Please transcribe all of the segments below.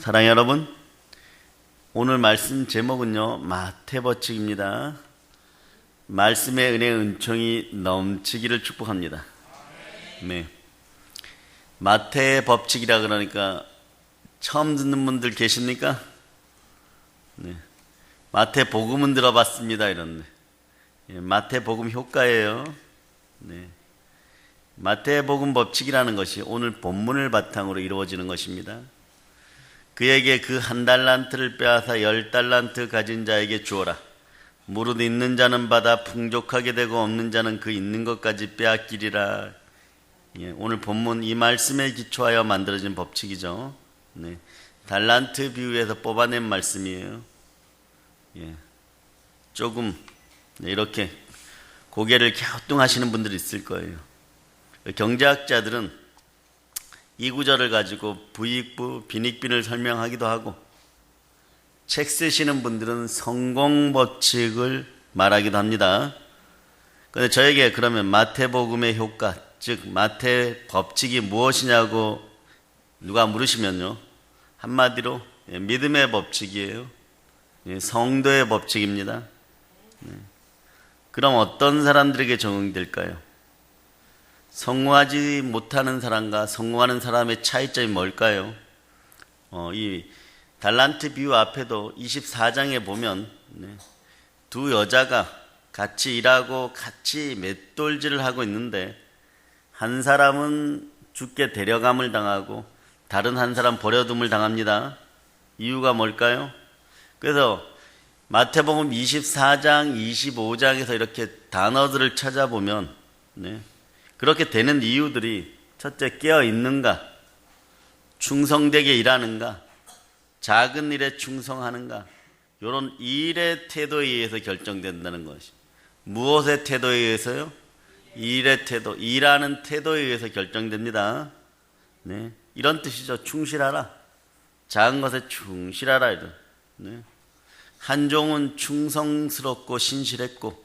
사랑하는 여러분, 오늘 말씀 제목은요, 마태법칙입니다. 말씀의 은혜 은총이 넘치기를 축복합니다. 네. 마태법칙이라 그러니까 처음 듣는 분들 계십니까? 네. 마태복음은 들어봤습니다. 이런데 마태복음 효과예요. 네. 마태복음 법칙이라는 것이 오늘 본문을 바탕으로 이루어지는 것입니다. 그에게 그 1달란트를 빼앗아 10달란트 가진 자에게 주어라. 무릇 있는 자는 받아 풍족하게 되고 없는 자는 그 있는 것까지 빼앗기리라. 오늘 본문 이 말씀에 기초하여 만들어진 법칙이죠. 네. 달란트 비유에서 뽑아낸 말씀이에요. 조금 이렇게 고개를 갸우뚱하시는 분들이 있을 거예요. 경제학자들은 이 구절을 가지고 부익부, 빈익빈을 설명하기도 하고, 책 쓰시는 분들은 성공법칙을 말하기도 합니다. 그런데 저에게 그러면 마태복음의 효과, 즉 마태법칙이 무엇이냐고 누가 물으시면요, 한마디로 믿음의 법칙이에요. 성도의 법칙입니다. 그럼 어떤 사람들에게 적용될까요? 성공하지 못하는 사람과 성공하는 사람의 차이점이 뭘까요? 이 달란트 비유 앞에도 24장에 보면 두 여자가 같이 일하고 같이 맷돌질을 하고 있는데, 한 사람은 죽게 데려감을 당하고 다른 한 사람 버려둠을 당합니다. 이유가 뭘까요? 그래서 마태복음 24장, 25장에서 이렇게 단어들을 찾아보면 그렇게 되는 이유들이, 첫째, 깨어있는가, 충성되게 일하는가, 작은 일에 충성하는가, 이런 일의 태도에 의해서 결정된다는 것이. 무엇의 태도에 의해서요? 일의 태도, 일하는 태도에 의해서 결정됩니다. 이런 뜻이죠. 충실하라, 작은 것에 충실하라. 이런. 한 종은 충성스럽고 신실했고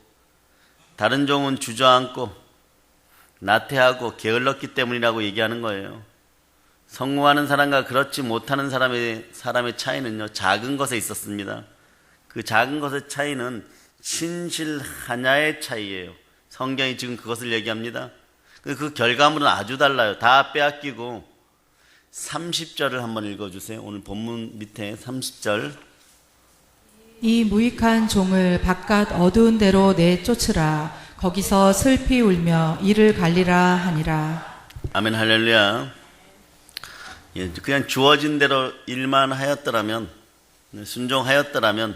다른 종은 주저앉고 나태하고 게을렀기 때문이라고 얘기하는 거예요. 성공하는 사람과 그렇지 못하는 사람의 차이는요, 작은 것에 있었습니다. 그 작은 것의 차이는 신실하냐의 차이예요. 성경이 지금 그것을 얘기합니다. 그 결과물은 아주 달라요. 다 빼앗기고. 30절을 한번 읽어주세요. 오늘 본문 밑에 30절. 이 무익한 종을 바깥 어두운 데로 내쫓으라. 거기서 슬피 울며 이를 갈리라 하니라. 아멘, 할렐루야. 그냥 주어진 대로 일만 하였더라면, 순종하였더라면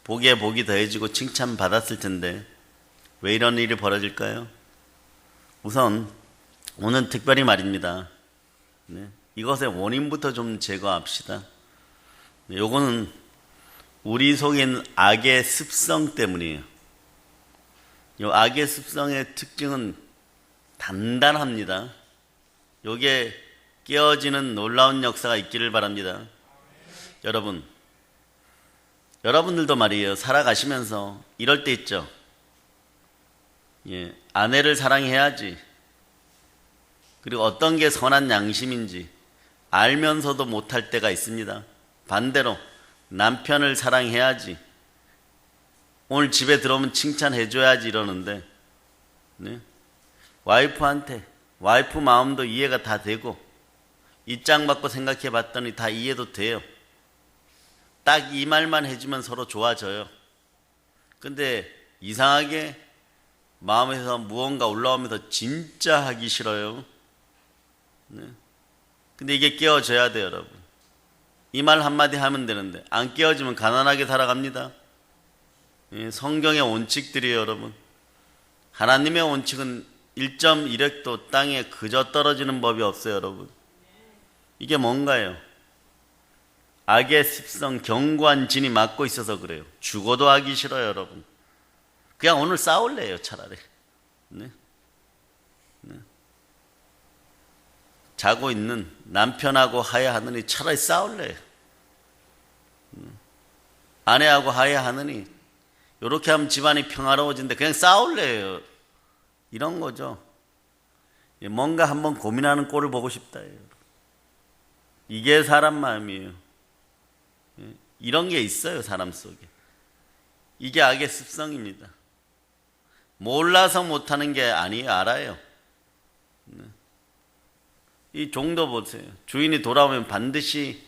복에 복이 더해지고 칭찬받았을 텐데 왜 이런 일이 벌어질까요? 우선 오늘 특별히 말입니다. 이것의 원인부터 좀 제거합시다. 요거는 우리 속에 있는 악의 습성 때문이에요. 이 악의 습성의 특징은 단단합니다. 요게 깨어지는 놀라운 역사가 있기를 바랍니다. 여러분들도 말이에요. 살아가시면서 이럴 때 있죠. 아내를 사랑해야지, 그리고 어떤 게 선한 양심인지 알면서도 못할 때가 있습니다. 반대로 남편을 사랑해야지, 오늘 집에 들어오면 칭찬해줘야지 이러는데, 와이프 마음도 이해가 다 되고 입장받고 생각해 봤더니 다 이해도 돼요. 딱 이 말만 해주면 서로 좋아져요. 근데 이상하게 마음에서 무언가 올라오면서 진짜 하기 싫어요. 근데 이게 깨어져야 돼요, 여러분. 이 말 한마디 하면 되는데 안 깨어지면 가난하게 살아갑니다. 성경의 원칙들이에요, 여러분. 하나님의 원칙은 1.1획도 땅에 그저 떨어지는 법이 없어요, 여러분. 이게 뭔가요? 악의 습성, 견고한 진이 막고 있어서 그래요. 죽어도 하기 싫어요, 여러분. 그냥 오늘 싸울래요, 차라리. 자고 있는 남편하고 하야하느니 차라리 싸울래요. 아내하고 하야하느니 이렇게 하면 집안이 평화로워진데 그냥 싸울래요. 이런 거죠. 뭔가 한번 고민하는 꼴을 보고 싶다. 이게 사람 마음이에요. 이런 게 있어요, 사람 속에. 이게 악의 습성입니다. 몰라서 못하는 게 아니에요, 알아요. 이 종도 보세요. 주인이 돌아오면 반드시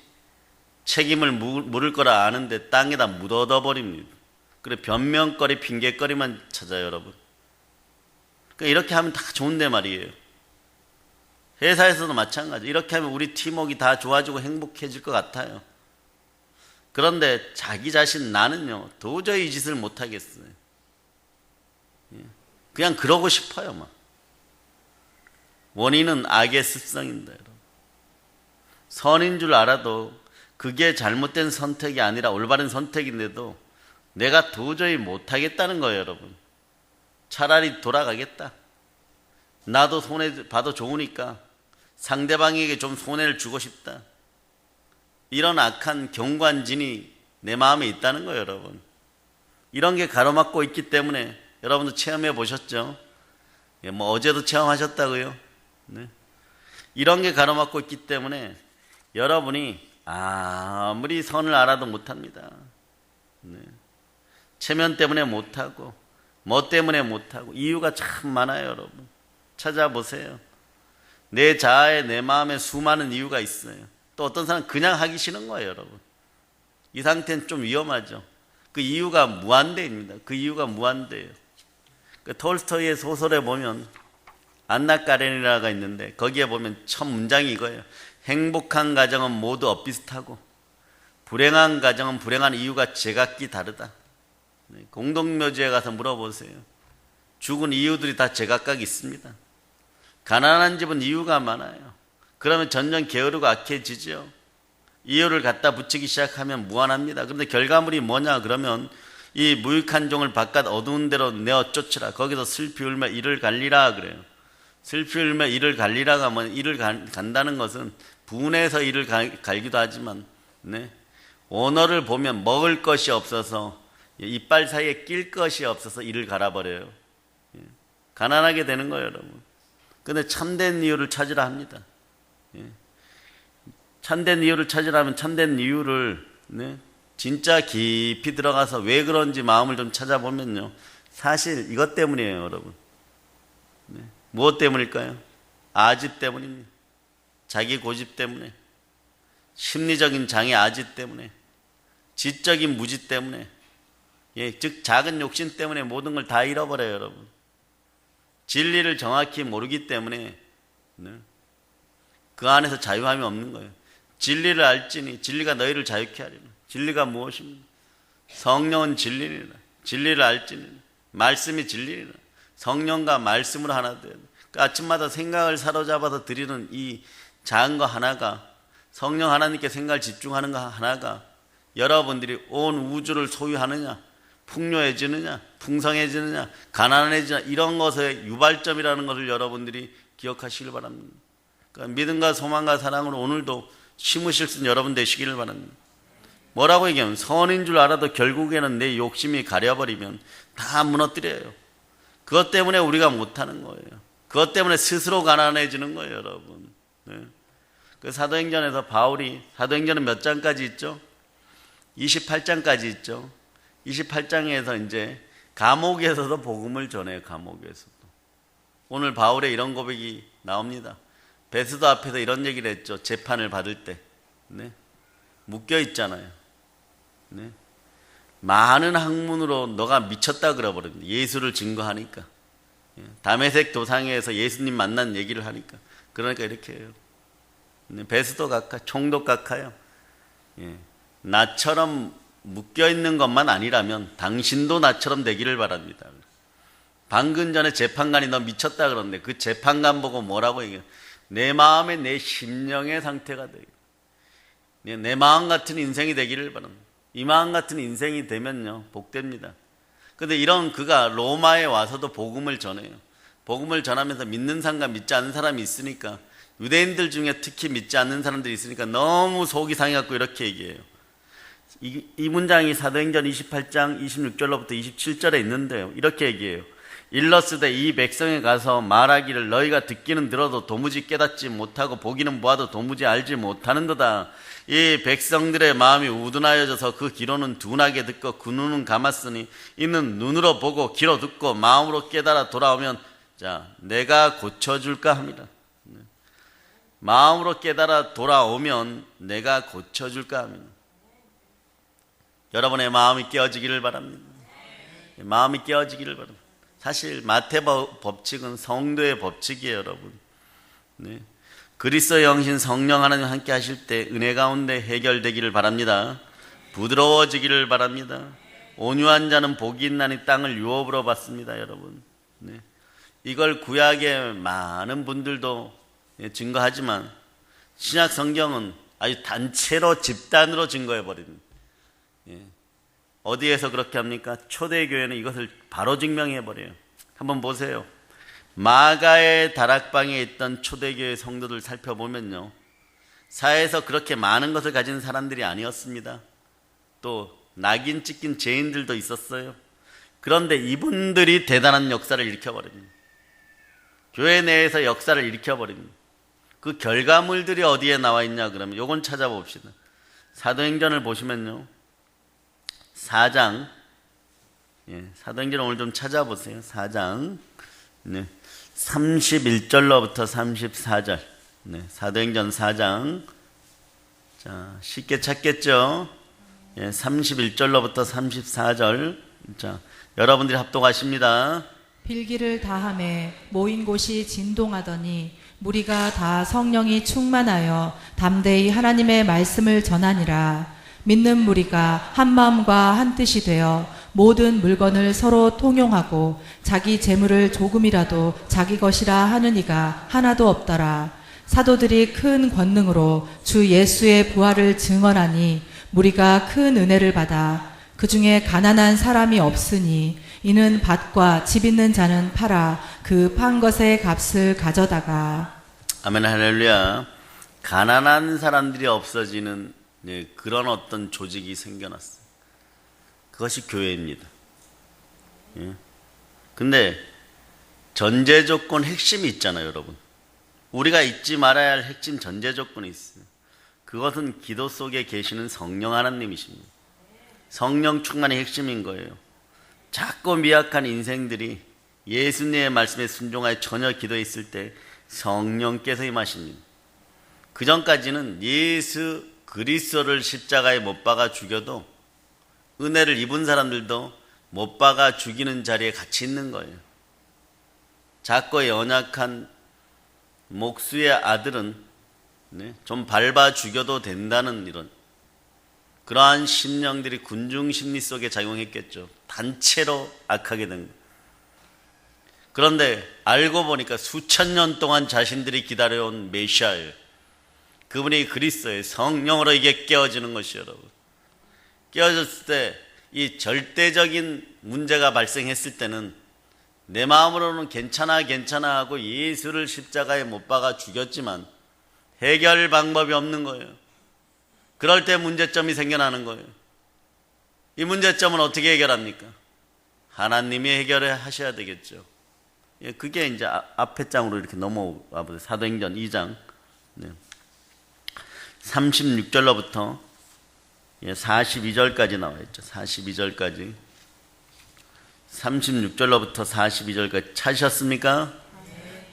책임을 물을 거라 아는데 땅에다 묻어둬 버립니다. 그래 변명거리, 핑계거리만 찾아요, 여러분. 그러니까 이렇게 하면 다 좋은데 말이에요. 회사에서도 마찬가지. 이렇게 하면 우리 팀워크가 다 좋아지고 행복해질 것 같아요. 그런데 자기 자신 나는요 도저히 이 짓을 못하겠어요. 그냥 그러고 싶어요. 막. 원인은 악의 습성입니다, 여러분. 선인 줄 알아도 그게 잘못된 선택이 아니라 올바른 선택인데도 내가 도저히 못하겠다는 거예요, 여러분. 차라리 돌아가겠다. 나도 손해봐도 좋으니까 상대방에게 좀 손해를 주고 싶다. 이런 악한 경관진이 내 마음에 있다는 거예요, 여러분. 이런 게 가로막고 있기 때문에 여러분도 체험해 보셨죠? 뭐 어제도 체험하셨다고요? 네. 이런 게 가로막고 있기 때문에 여러분이 아무리 선을 알아도 못합니다. 네. 체면 때문에 못하고 뭐 때문에 못하고 이유가 참 많아요, 여러분. 찾아보세요. 내 자아에 내 마음에 수많은 이유가 있어요. 또 어떤 사람은 그냥 하기 싫은 거예요, 여러분. 이 상태는 좀 위험하죠. 그 이유가 무한대입니다. 그 이유가 무한대예요. 그 톨스토이의 소설에 보면 안나 까레니나가 있는데 거기에 보면 첫 문장이 이거예요. 행복한 가정은 모두 엇비슷하고 불행한 가정은 불행한 이유가 제각기 다르다. 공동묘지에 가서 물어보세요. 죽은 이유들이 다 제각각 있습니다. 가난한 집은 이유가 많아요. 그러면 점점 게으르고 악해지죠. 이유를 갖다 붙이기 시작하면 무한합니다. 그런데 결과물이 뭐냐 그러면 이 무익한 종을 바깥 어두운 데로 내어 쫓으라. 거기서 슬피 울며 이를 갈리라 그래요. 슬피 울며 이를 갈리라가 뭐 이를 간다는 것은 분해서 이를 갈기도 하지만 네. 오너를 보면 먹을 것이 없어서 이빨 사이에 낄 것이 없어서 이를 갈아버려요. 가난하게 되는 거예요, 여러분. 근데 참된 이유를 찾으라 합니다. 참된 이유를 찾으라면 참된 이유를 네, 진짜 깊이 들어가서 왜 그런지 마음을 좀 찾아보면요. 사실 이것 때문이에요, 여러분. 네. 무엇 때문일까요? 아집 때문입니다. 자기 고집 때문에, 심리적인 장애 아집 때문에, 지적인 무지 때문에, 즉 작은 욕심 때문에 모든 걸 다 잃어버려요, 여러분. 진리를 정확히 모르기 때문에 네. 그 안에서 자유함이 없는 거예요. 진리를 알지니 진리가 너희를 자유케 하리라. 진리가 무엇입니까? 성령은 진리니라. 진리를 알지니 말씀이 진리니라. 성령과 말씀으로 하나 되어야 돼. 그 아침마다 생각을 사로잡아서 드리는 이 작은 거 하나가 성령 하나님께 생각을 집중하는 거 하나가 여러분들이 온 우주를 소유하느냐 풍요해지느냐 풍성해지느냐 가난해지느냐 이런 것의 유발점이라는 것을 여러분들이 기억하시길 바랍니다. 그러니까 믿음과 소망과 사랑으로 오늘도 심으실 수 있는 여러분 되시기를 바랍니다. 뭐라고 얘기하면 선인 줄 알아도 결국에는 내 욕심이 가려버리면 다 무너뜨려요. 그것 때문에 우리가 못하는 거예요. 그것 때문에 스스로 가난해지는 거예요, 여러분. 네. 그 사도행전에서 바울이 사도행전은 몇 장까지 있죠? 28장까지 있죠. 28장에서 이제 감옥에서도 복음을 전해요. 감옥에서도. 오늘 바울의 이런 고백이 나옵니다. 베스도 앞에서 이런 얘기를 했죠. 재판을 받을 때. 네. 묶여 있잖아요. 네. 많은 학문으로 너가 미쳤다 그러버립니다. 예수를 증거하니까. 다메섹 도상에서 예수님 만난 얘기를 하니까. 그러니까 이렇게 해요. 베스도 각하, 총독 각하요. 나처럼 묶여있는 것만 아니라면 당신도 나처럼 되기를 바랍니다. 방금 전에 재판관이 너 미쳤다 그러는데 그 재판관 보고 뭐라고 얘기해요? 내 마음에 내 심령의 상태가 되고 내 마음 같은 인생이 되기를 바랍니다. 이 마음 같은 인생이 되면요 복됩니다. 그런데 이런 그가 로마에 와서도 복음을 전해요. 복음을 전하면서 믿는 사람과 믿지 않는 사람이 있으니까 유대인들 중에 특히 믿지 않는 사람들이 있으니까 너무 속이 상해갖고 이렇게 얘기해요. 이 문장이 사도행전 28장 26절로부터 27절에 있는데요. 이렇게 얘기해요. 일러스되 이 백성에 가서 말하기를 너희가 듣기는 들어도 도무지 깨닫지 못하고 보기는 보아도 도무지 알지 못하는도다. 이 백성들의 마음이 우둔하여져서 그 귀로는 둔하게 듣고 그 눈은 감았으니 이는 눈으로 보고 귀로 듣고 마음으로 깨달아 돌아오면 자 내가 고쳐줄까 합니다. 마음으로 깨달아 돌아오면 내가 고쳐줄까 합니다. 여러분의 마음이 깨어지기를 바랍니다. 마음이 깨어지기를 바랍니다. 사실 마태 법칙은 성도의 법칙이에요, 여러분. 네. 그리스도의 영신 성령 하나님 함께 하실 때 은혜 가운데 해결되기를 바랍니다. 부드러워지기를 바랍니다. 온유한 자는 복이 있나니 땅을 유업으로 받습니다, 여러분. 네. 이걸 구약의 많은 분들도 증거하지만 신약 성경은 아주 단체로 집단으로 증거해 버립니다. 어디에서 그렇게 합니까? 초대교회는 이것을 바로 증명해 버려요. 한번 보세요. 마가의 다락방에 있던 초대교회 성도들 살펴보면요, 사회에서 그렇게 많은 것을 가진 사람들이 아니었습니다. 또 낙인 찍힌 죄인들도 있었어요. 그런데 이분들이 대단한 역사를 일으켜버립니다. 교회 내에서 역사를 일으켜버립니다. 그 결과물들이 어디에 나와 있냐 그러면 요건 찾아봅시다. 사도행전을 보시면요, 4장, 사도행전 오늘 좀 찾아보세요. 4장 31절로부터 34절. 사도행전 4장. 자, 쉽게 찾겠죠? 31절로부터 34절. 자, 여러분들이 합독하십니다. 빌기를 다함에 모인 곳이 진동하더니 무리가 다 성령이 충만하여 담대히 하나님의 말씀을 전하니라. 믿는 무리가 한 마음과 한 뜻이 되어 모든 물건을 서로 통용하고 자기 재물을 조금이라도 자기 것이라 하는 이가 하나도 없더라. 사도들이 큰 권능으로 주 예수의 부활을 증언하니 무리가 큰 은혜를 받아 그 중에 가난한 사람이 없으니 이는 밭과 집 있는 자는 팔아 그 판 것의 값을 가져다가. 아멘 할렐루야. 가난한 사람들이 없어지는 그런 어떤 조직이 생겨났어요. 그것이 교회입니다. 근데 전제 조건 핵심이 있잖아요, 여러분. 우리가 잊지 말아야 할 핵심 전제 조건이 있어요. 그것은 기도 속에 계시는 성령 하나님이십니다. 성령 충만이 핵심인 거예요. 작고 미약한 인생들이 예수님의 말씀에 순종하여 전혀 기도에 있을 때 성령께서 임하십니다. 그 전까지는 예수 그리스도를 십자가에 못 박아 죽여도 은혜를 입은 사람들도 못 박아 죽이는 자리에 같이 있는 거예요. 작고 연약한 목수의 아들은 좀 밟아 죽여도 된다는 이런 그러한 심령들이 군중 심리 속에 작용했겠죠. 단체로 악하게 된 거예요. 그런데 알고 보니까 수천 년 동안 자신들이 기다려온 메시아예요. 그분이 그리스도의 성령으로 이게 깨어지는 것이 여러분. 깨어졌을 때 이 절대적인 문제가 발생했을 때는 내 마음으로는 괜찮아 하고 예수를 십자가에 못 박아 죽였지만 해결 방법이 없는 거예요. 그럴 때 문제점이 생겨나는 거예요. 이 문제점은 어떻게 해결합니까? 하나님이 해결해 하셔야 되겠죠. 그게 이제 앞에 장으로 이렇게 넘어와 보세요. 사도행전 2장 36절로부터 42절까지 나와 있죠. 42절까지. 36절로부터 42절까지 찾으셨습니까?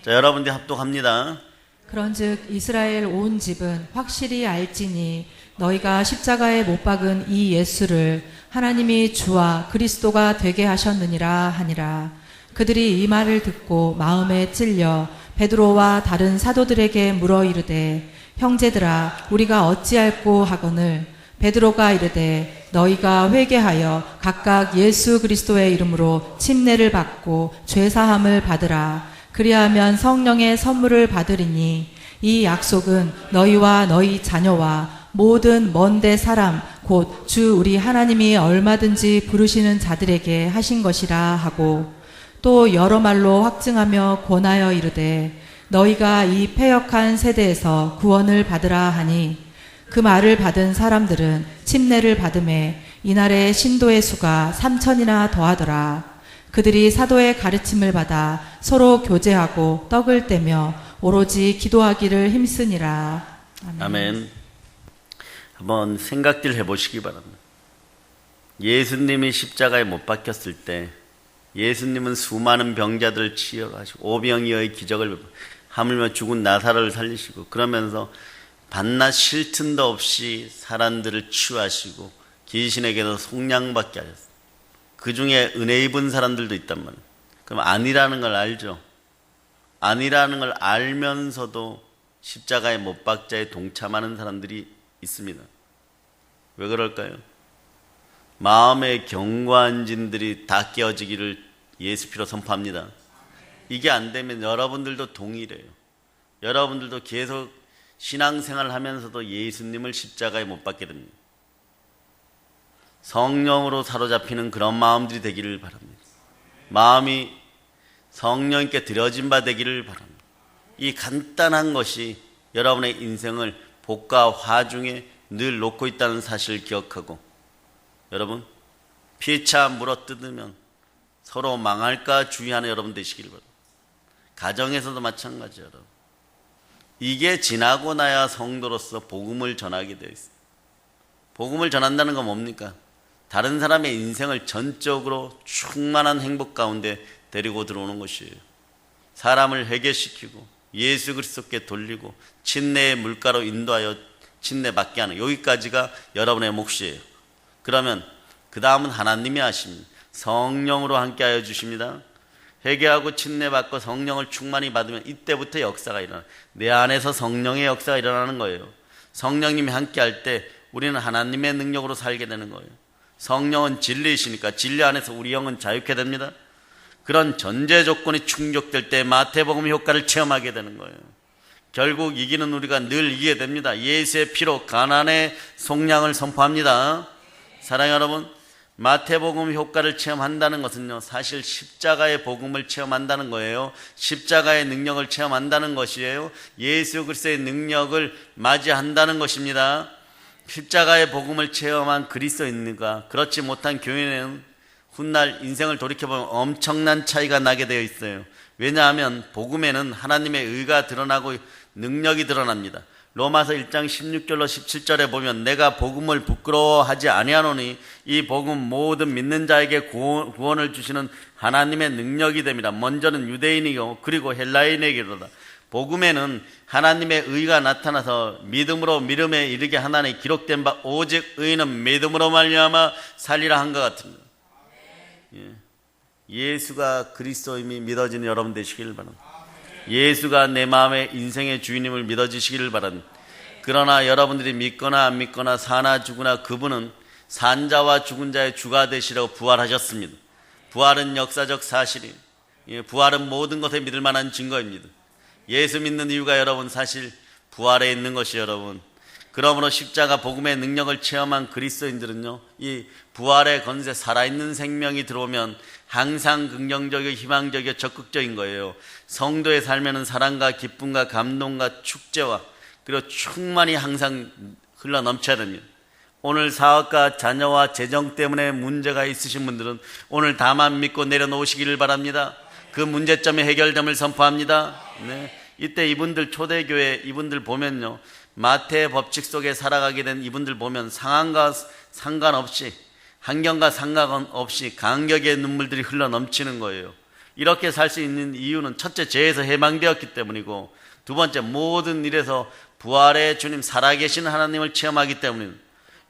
자, 여러분들 합독합니다. 그런즉 이스라엘 온 집은 확실히 알지니 너희가 십자가에 못 박은 이 예수를 하나님이 주와 그리스도가 되게 하셨느니라 하니라. 그들이 이 말을 듣고 마음에 찔려 베드로와 다른 사도들에게 물어 이르되 형제들아 우리가 어찌할꼬 하거늘 베드로가 이르되 너희가 회개하여 각각 예수 그리스도의 이름으로 침례를 받고 죄사함을 받으라. 그리하면 성령의 선물을 받으리니 이 약속은 너희와 너희 자녀와 모든 먼데 사람 곧 주 우리 하나님이 얼마든지 부르시는 자들에게 하신 것이라 하고 또 여러 말로 확증하며 권하여 이르되 너희가 이 패역한 세대에서 구원을 받으라 하니 그 말을 받은 사람들은 침례를 받음에 이날에 신도의 수가 3,000이나 더하더라. 그들이 사도의 가르침을 받아 서로 교제하고 떡을 떼며 오로지 기도하기를 힘쓰니라. 아멘. 아멘. 한번 생각들 해보시기 바랍니다. 예수님이 십자가에 못 박혔을 때 예수님은 수많은 병자들을 치유하시고 오병이어의 기적을 하물며 죽은 나사로를 살리시고 그러면서 밤낮 쉴 틈도 없이 사람들을 치유하시고 귀신에게도 속량받게 하셨어요. 그 중에 은혜 입은 사람들도 있단 말이에요. 그럼 아니라는 걸 알죠. 아니라는 걸 알면서도 십자가에 못 박자에 동참하는 사람들이 있습니다. 왜 그럴까요? 마음의 견고한 진들이 다 깨어지기를 예수 피로 선포합니다. 이게 안 되면 여러분들도 동일해요. 여러분들도 계속 신앙생활을 하면서도 예수님을 십자가에 못 박게 됩니다. 성령으로 사로잡히는 그런 마음들이 되기를 바랍니다. 마음이 성령께 드려진 바 되기를 바랍니다. 이 간단한 것이 여러분의 인생을 복과 화 중에 늘 놓고 있다는 사실을 기억하고, 여러분 피차 물어뜯으면 서로 망할까 주의하는 여러분 되시길 바랍니다. 가정에서도 마찬가지예요. 여러분, 이게 지나고 나야 성도로서 복음을 전하게 되어 있어요. 복음을 전한다는 건 뭡니까? 다른 사람의 인생을 전적으로 충만한 행복 가운데 데리고 들어오는 것이에요. 사람을 회개시키고 예수 그리스도께 돌리고 침례의 물가로 인도하여 침례 받게 하는, 여기까지가 여러분의 몫이에요. 그러면 그 다음은 하나님이 하십니다. 성령으로 함께하여 주십니다. 회개하고 침례받고 성령을 충만히 받으면 이때부터 역사가 일어나요. 내 안에서 성령의 역사가 일어나는 거예요. 성령님이 함께할 때 우리는 하나님의 능력으로 살게 되는 거예요. 성령은 진리이시니까 진리 안에서 우리 영은 자유케 됩니다. 그런 전제 조건이 충족될 때 마태복음 효과를 체험하게 되는 거예요. 결국 이기는 우리가 늘 이기게 됩니다. 예수의 피로 가난의 속량을 선포합니다. 사랑하는 여러분, 마태복음 효과를 체험한다는 것은요, 사실 십자가의 복음을 체험한다는 거예요. 십자가의 능력을 체험한다는 것이에요. 예수 그리스도의 능력을 맞이한다는 것입니다. 십자가의 복음을 체험한 그리스도인과 그렇지 못한 교인은 훗날 인생을 돌이켜보면 엄청난 차이가 나게 되어 있어요. 왜냐하면 복음에는 하나님의 의가 드러나고 능력이 드러납니다. 로마서 1장 16절로 17절에 보면 내가 복음을 부끄러워하지 아니하노니 이 복음 모든 믿는 자에게 구원을 주시는 하나님의 능력이 됩니다. 먼저는 유대인이요 그리고 헬라인에게로다. 복음에는 하나님의 의가 나타나서 믿음으로 믿음에 이르게 하나니 기록된 바 오직 의인은 믿음으로 말미암아 살리라 한 것 같습니다. 예수가 그리스도임이 믿어지는 여러분 되시기를 바랍니다. 예수가 내 마음의 인생의 주인임을 믿어지시기를 바랍니다. 그러나 여러분들이 믿거나 안 믿거나 사나 죽으나 그분은 산자와 죽은 자의 주가 되시려고 부활하셨습니다. 부활은 역사적 사실이에요. 부활은 모든 것에 믿을 만한 증거입니다. 예수 믿는 이유가 여러분 사실 부활에 있는 것이 여러분. 그러므로 십자가 복음의 능력을 체험한 그리스도인들은요, 이 부활의 건세 살아있는 생명이 들어오면 항상 긍정적이고 희망적이고 적극적인 거예요. 성도의 삶에는 사랑과 기쁨과 감동과 축제와 그리고 충만히 항상 흘러 넘쳐야 됩니다. 오늘 사업과 자녀와 재정 때문에 문제가 있으신 분들은 오늘 다만 믿고 내려놓으시기를 바랍니다. 그 문제점의 해결됨을 선포합니다. 네. 이때 이분들 초대교회 이분들 보면요, 마태의 법칙 속에 살아가게 된 이분들 보면 상황과 상관없이, 환경과 상관없이 감격의 눈물들이 흘러 넘치는 거예요. 이렇게 살 수 있는 이유는 첫째, 죄에서 해방되었기 때문이고, 두 번째, 모든 일에서 부활의 주님 살아계신 하나님을 체험하기 때문입니다.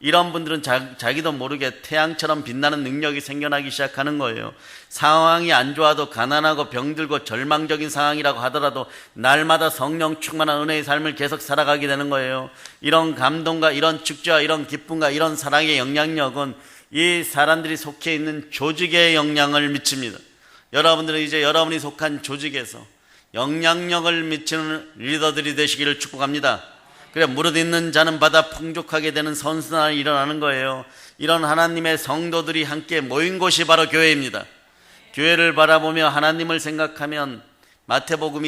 이런 분들은 자기도 모르게 태양처럼 빛나는 능력이 생겨나기 시작하는 거예요. 상황이 안 좋아도, 가난하고 병들고 절망적인 상황이라고 하더라도 날마다 성령 충만한 은혜의 삶을 계속 살아가게 되는 거예요. 이런 감동과 이런 축제와 이런 기쁨과 이런 사랑의 영향력은 이 사람들이 속해 있는 조직에 영향을 미칩니다. 여러분들은 이제 여러분이 속한 조직에서 영향력을 미치는 리더들이 되시기를 축복합니다. 그래, 무릇 있는 자는 받아 풍족하게 되는 선순환이 일어나는 거예요. 이런 하나님의 성도들이 함께 모인 곳이 바로 교회입니다. 교회를 바라보며 하나님을 생각하면 마태복음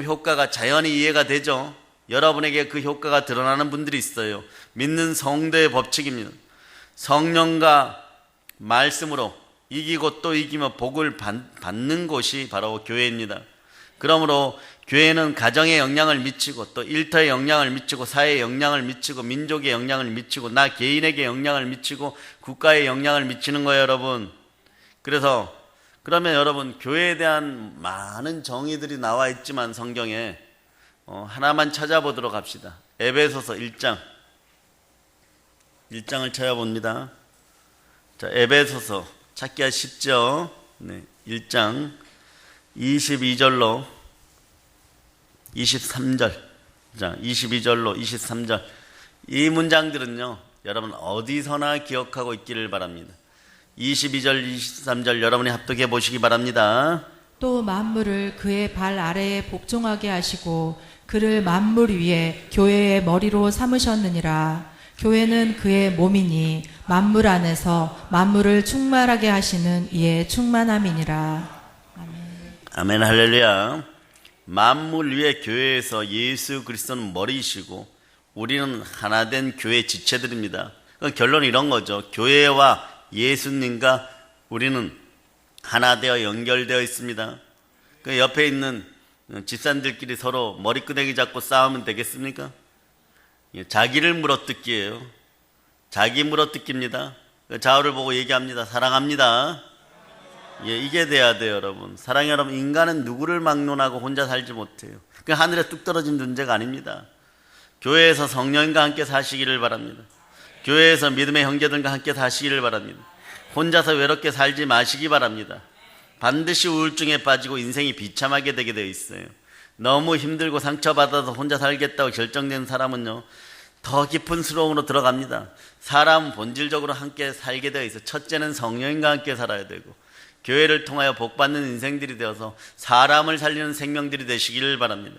효과가 자연히 이해가 되죠. 여러분에게 그 효과가 드러나는 분들이 있어요. 믿는 성도의 법칙입니다. 성령과 말씀으로 이기고 또 이기며 복을 받는 곳이 바로 교회입니다. 그러므로 교회는 가정에 영향을 미치고 또 일터에 영향을 미치고 사회에 영향을 미치고 민족에 영향을 미치고 나 개인에게 영향을 미치고 국가에 영향을 미치는 거예요, 여러분. 그래서 그러면 여러분, 교회에 대한 많은 정의들이 나와 있지만 성경에 하나만 찾아보도록 합시다. 에베소서 1장을 찾아봅니다. 자, 에베소서 찾기가 쉽죠? 네, 1장 22절로 23절. 자, 22절로 23절. 이 문장들은요, 여러분 어디서나 기억하고 있기를 바랍니다. 22절, 23절 여러분이 합독해 보시기 바랍니다. 또 만물을 그의 발 아래에 복종하게 하시고 그를 만물 위에 교회의 머리로 삼으셨느니라. 교회는 그의 몸이니 만물 안에서 만물을 충만하게 하시는 이의 충만함이니라. 아멘, 할렐루야. 만물 위에 교회에서 예수 그리스도는 머리이시고 우리는 하나된 교회 지체들입니다. 결론은 이런 거죠. 교회와 예수님과 우리는 하나 되어 연결되어 있습니다. 그 옆에 있는 집사님들끼리 서로 머리끄댕이 잡고 싸우면 되겠습니까? 자기를 물어뜯기예요. 자기 물어뜯기입니다. 좌우를 보고 얘기합니다. 사랑합니다. 이게 돼야 돼요, 여러분. 사랑해, 여러분. 인간은 누구를 막론하고 혼자 살지 못해요. 그 하늘에 뚝 떨어진 존재가 아닙니다. 교회에서 성령님과 함께 사시기를 바랍니다. 교회에서 믿음의 형제들과 함께 사시기를 바랍니다. 혼자서 외롭게 살지 마시기 바랍니다. 반드시 우울증에 빠지고 인생이 비참하게 되게 되어 있어요. 너무 힘들고 상처받아서 혼자 살겠다고 결정된 사람은요, 더 깊은 수렁으로 들어갑니다. 사람은 본질적으로 함께 살게 되어 있어요. 첫째는 성령님과 함께 살아야 되고 교회를 통하여 복받는 인생들이 되어서 사람을 살리는 생명들이 되시기를 바랍니다.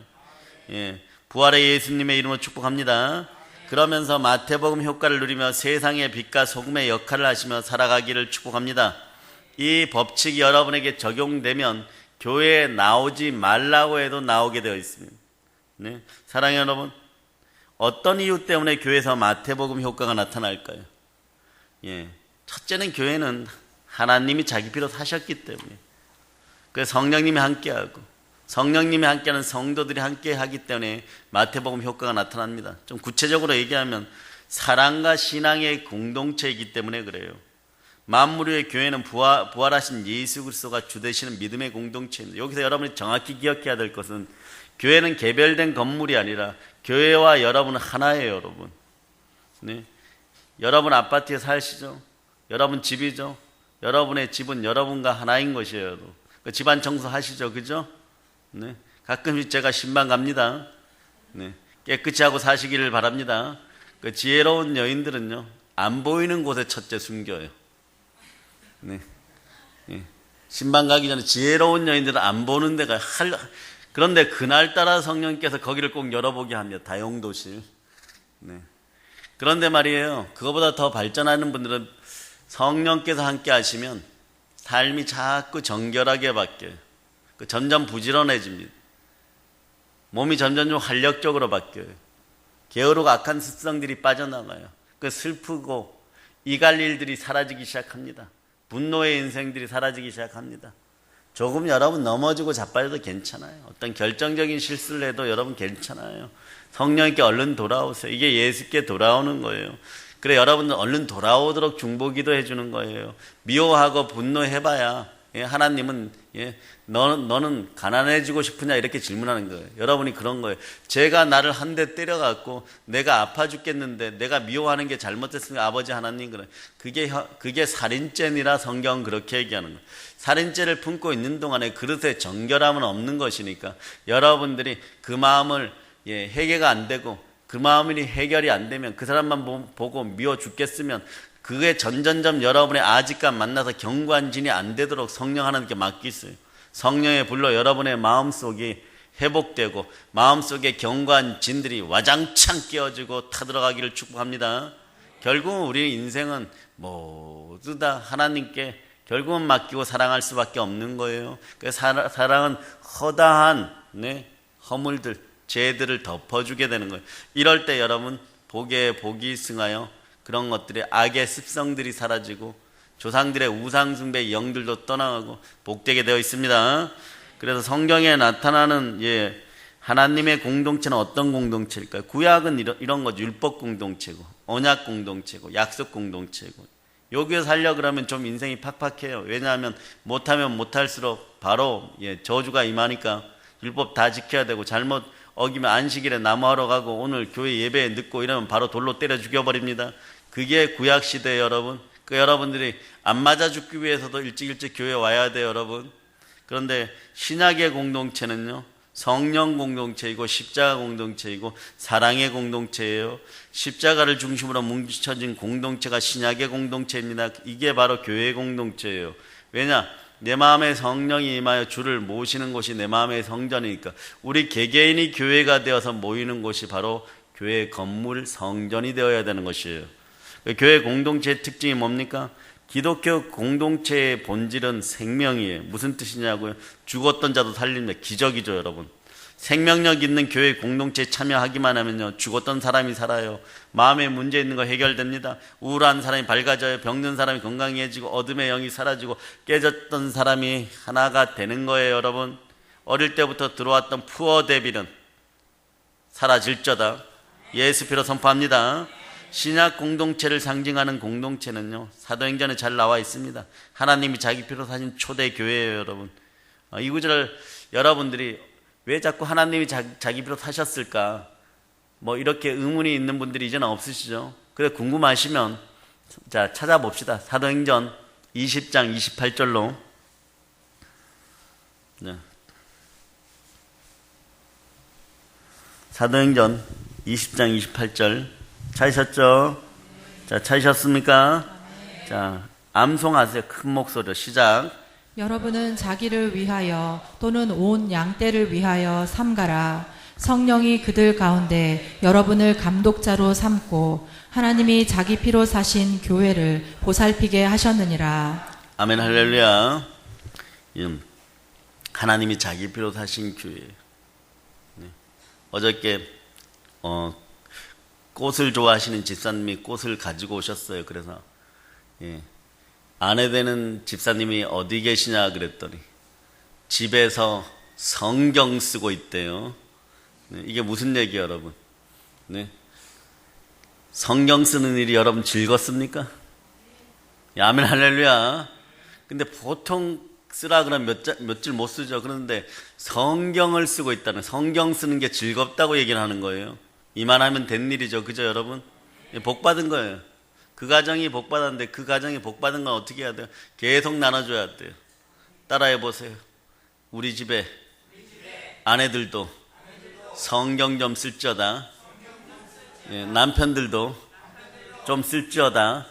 부활의 예수님의 이름으로 축복합니다. 그러면서 마태복음 효과를 누리며 세상의 빛과 소금의 역할을 하시며 살아가기를 축복합니다. 이 법칙이 여러분에게 적용되면 교회에 나오지 말라고 해도 나오게 되어 있습니다. 네? 사랑하는 여러분, 어떤 이유 때문에 교회에서 마태복음 효과가 나타날까요? 첫째는 교회는 하나님이 자기 피로 사셨기 때문에, 그래서 성령님이 함께하고 성령님이 함께하는 성도들이 함께하기 때문에 마태복음 효과가 나타납니다. 좀 구체적으로 얘기하면 사랑과 신앙의 공동체이기 때문에 그래요. 만물 위의 교회는 부활하신 예수 그리스도가 주 되시는 믿음의 공동체입니다. 여기서 여러분이 정확히 기억해야 될 것은 교회는 개별된 건물이 아니라 교회와 여러분은 하나예요, 여러분. 네? 여러분 아파트에 사시죠? 여러분 집이죠? 여러분의 집은 여러분과 하나인 것이에요, 여러분. 집안 청소 하시죠, 그죠? 네. 가끔씩 제가 신방 갑니다. 네. 깨끗이 하고 사시기를 바랍니다. 그 지혜로운 여인들은요, 안 보이는 곳에 첫째 숨겨요. 네. 신방 가기 전에 지혜로운 여인들은 안 보는 데가 그런데 그날따라 성령께서 거기를 꼭 열어보게 합니다. 다용도실. 네. 그런데 말이에요, 그거보다 더 발전하는 분들은 성령께서 함께 하시면 삶이 자꾸 정결하게 바뀌어요. 점점 부지런해집니다. 몸이 점점 좀 활력적으로 바뀌어요. 게으르고 악한 습성들이 빠져나가요. 슬프고 이갈 일들이 사라지기 시작합니다. 분노의 인생들이 사라지기 시작합니다. 조금 여러분 넘어지고 자빠져도 괜찮아요. 어떤 결정적인 실수를 해도 여러분 괜찮아요. 성령님께 얼른 돌아오세요. 이게 예수께 돌아오는 거예요. 그래, 여러분들 얼른 돌아오도록 중보기도 해주는 거예요. 미워하고 분노해봐야 하나님은 너는 가난해지고 싶으냐 이렇게 질문하는 거예요. 여러분이 그런 거예요. 제가 나를 한 대 때려갖고 내가 아파 죽겠는데 내가 미워하는 게 잘못됐으니까 아버지 하나님 그래. 그게 살인죄니라 성경은 그렇게 얘기하는 거예요. 살인죄를 품고 있는 동안에 그릇에 정결함은 없는 것이니까 여러분들이 그 마음을 해결가 안 되고 그 마음이 해결이 안 되면 그 사람만 보고 미워 죽겠으면 그게 점점점 여러분의 아직과 만나서 경관진이 안 되도록 성령 하나님께 맡기세요. 성령의 불로 여러분의 마음속이 회복되고 마음속의 경관진들이 와장창 깨어지고 타들어가기를 축복합니다. 결국은 우리 인생은 모두 다 하나님께 결국은 맡기고 사랑할 수밖에 없는 거예요. 그래서 사랑은 허다한 허물들, 죄들을 덮어주게 되는 거예요. 이럴 때 여러분 복에 복이 승하여 그런 것들이 악의 습성들이 사라지고 조상들의 우상숭배 영들도 떠나가고 복되게 되어 있습니다. 그래서 성경에 나타나는 하나님의 공동체는 어떤 공동체일까요? 구약은 이런 거죠. 율법 공동체고, 언약 공동체고, 약속 공동체고. 여기에 살려 그러면 좀 인생이 팍팍해요. 왜냐하면 못하면 못할수록 바로 저주가 임하니까 율법 다 지켜야 되고, 잘못 어기면 안식일에 나무하러 가고 오늘 교회 예배에 늦고 이러면 바로 돌로 때려 죽여버립니다. 그게 구약 시대에 여러분. 여러분들이 안 맞아 죽기 위해서도 일찍 교회 와야 돼요, 여러분. 그런데 신약의 공동체는요, 성령 공동체이고 십자가 공동체이고 사랑의 공동체예요. 십자가를 중심으로 뭉쳐진 공동체가 신약의 공동체입니다. 이게 바로 교회 공동체예요. 왜냐? 내 마음에 성령이 임하여 주를 모시는 곳이 내 마음의 성전이니까 우리 개개인이 교회가 되어서 모이는 곳이 바로 교회 건물 성전이 되어야 되는 것이에요. 교회 공동체의 특징이 뭡니까? 기독교 공동체의 본질은 생명이에요. 무슨 뜻이냐고요? 죽었던 자도 살립니다. 기적이죠, 여러분. 생명력 있는 교회 공동체에 참여하기만 하면요, 죽었던 사람이 살아요. 마음에 문제 있는 거 해결됩니다. 우울한 사람이 밝아져요. 병든 사람이 건강해지고 어둠의 영이 사라지고 깨졌던 사람이 하나가 되는 거예요, 여러분. 어릴 때부터 들어왔던 푸어 데빌은 사라질저다. 예수 피로 선포합니다. 신약 공동체를 상징하는 공동체는요, 사도행전에 잘 나와 있습니다. 하나님이 자기 피로 사신 초대 교회예요, 여러분. 이 구절을 여러분들이 왜 자꾸 하나님이 자기 피로 사셨을까? 이렇게 의문이 있는 분들이 이제는 없으시죠? 그래, 궁금하시면 자, 찾아봅시다. 사도행전 20장 28절로. 네. 사도행전 20장 28절. 찾으셨죠? 자, 찾으셨습니까? 자, 암송하세요. 큰 목소리로 시작. 여러분은 자기를 위하여 또는 온 양떼를 위하여 삼가라. 성령이 그들 가운데 여러분을 감독자로 삼고 하나님이 자기 피로 사신 교회를 보살피게 하셨느니라. 아멘, 할렐루야. 하나님이 자기 피로 사신 교회. 네. 어저께 꽃을 좋아하시는 집사님이 꽃을 가지고 오셨어요. 그래서 아내 되는 집사님이 어디 계시냐 그랬더니 집에서 성경 쓰고 있대요. 네, 이게 무슨 얘기예요, 여러분? 네. 성경 쓰는 일이 여러분 즐겁습니까? 아멘, 할렐루야. 근데 보통 쓰라 그러면 몇 줄 못 쓰죠. 그런데 성경을 쓰고 있다는, 성경 쓰는 게 즐겁다고 얘기를 하는 거예요. 이만하면 된 일이죠. 그죠, 여러분? 복 받은 거예요. 그 가정이 복 받았는데 그 가정이 복 받은 건 어떻게 해야 돼요? 계속 나눠줘야 돼요. 따라해 보세요. 우리 집에 아내들도 성경 좀 쓸지어다. 남편들도 좀 쓸지어다.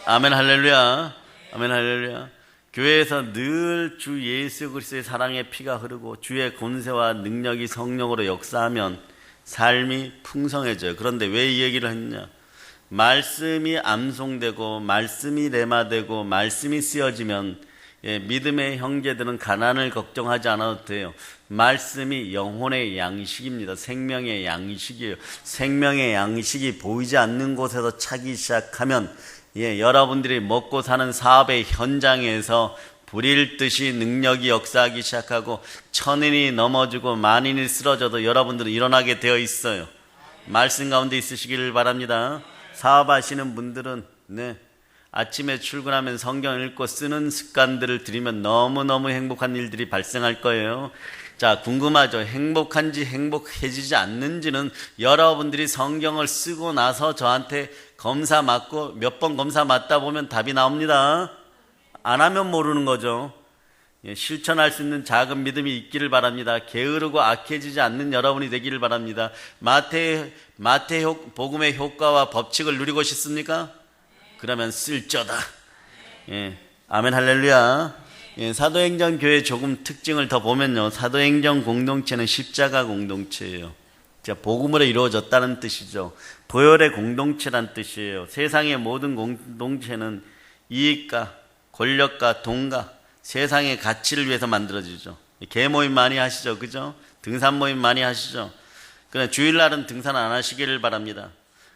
아멘, 할렐루야. 아멘, 할렐루야. 교회에서 늘 주 예수 그리스도의 사랑의 피가 흐르고 주의 권세와 능력이 성령으로 역사하면 삶이 풍성해져요. 그런데 왜 이 얘기를 했냐? 말씀이 암송되고 말씀이 레마되고 말씀이 쓰여지면 믿음의 형제들은 가난을 걱정하지 않아도 돼요. 말씀이 영혼의 양식입니다. 생명의 양식이에요. 생명의 양식이 보이지 않는 곳에서 차기 시작하면 여러분들이 먹고 사는 사업의 현장에서 불일 듯이 능력이 역사하기 시작하고 천인이 넘어지고 만인이 쓰러져도 여러분들은 일어나게 되어 있어요. 말씀 가운데 있으시기를 바랍니다. 사업하시는 분들은 아침에 출근하면 성경 읽고 쓰는 습관들을 들이면 너무너무 행복한 일들이 발생할 거예요. 자, 궁금하죠? 행복한지 행복해지지 않는지는 여러분들이 성경을 쓰고 나서 저한테 검사 맞고 몇 번 검사 맞다 보면 답이 나옵니다. 안 하면 모르는 거죠. 실천할 수 있는 작은 믿음이 있기를 바랍니다. 게으르고 악해지지 않는 여러분이 되기를 바랍니다. 마태 복음의 효과와 법칙을 누리고 싶습니까? 그러면 쓸저다. 아멘, 할렐루야. 사도행전 교회 조금 특징을 더 보면요, 사도행전 공동체는 십자가 공동체예요. 복음으로 이루어졌다는 뜻이죠. 보혈의 공동체란 뜻이에요. 세상의 모든 공동체는 이익과 권력과 돈과 세상의 가치를 위해서 만들어지죠. 개모임 많이 하시죠, 그죠? 등산 모임 많이 하시죠. 그러나 주일날은 등산 안 하시기를 바랍니다.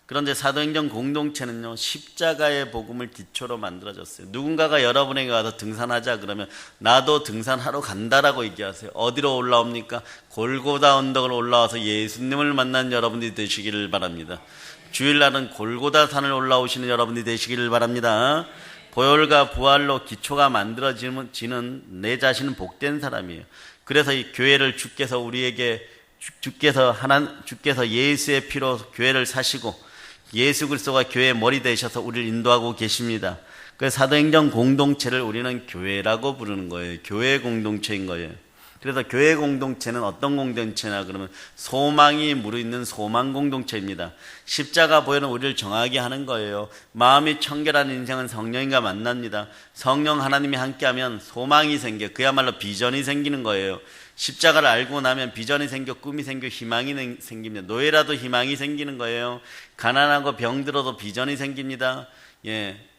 그런데 사도행전 공동체는요, 십자가의 복음을 기초로 만들어졌어요. 누군가가 여러분에게 와서 등산하자 그러면 나도 등산하러 간다라고 얘기하세요. 어디로 올라옵니까? 골고다 언덕을 올라와서 예수님을 만난 여러분들이 되시기를 바랍니다. 주일날은 골고다 산을 올라오시는 여러분들이 되시기를 바랍니다. 보혈과 부활로 기초가 만들어지는 내 자신은 복된 사람이에요. 그래서 이 교회를 주께서 예수의 피로 교회를 사시고 예수 그리스도가 교회의 머리 되셔서 우리를 인도하고 계십니다. 그래서 사도행전 공동체를 우리는 교회라고 부르는 거예요. 교회 공동체인 거예요. 그래서 교회 공동체는 어떤 공동체냐 그러면 소망이 무르있는 소망 공동체입니다. 십자가 보혈은 우리를 정하게 하는 거예요. 마음이 청결한 인생은 성령님과 만납니다. 성령 하나님이 함께하면 소망이 생겨, 그야말로 비전이 생기는 거예요. 십자가를 알고 나면 비전이 생겨, 꿈이 생겨, 희망이 생깁니다. 노예라도 희망이 생기는 거예요. 가난하고 병들어도 비전이 생깁니다.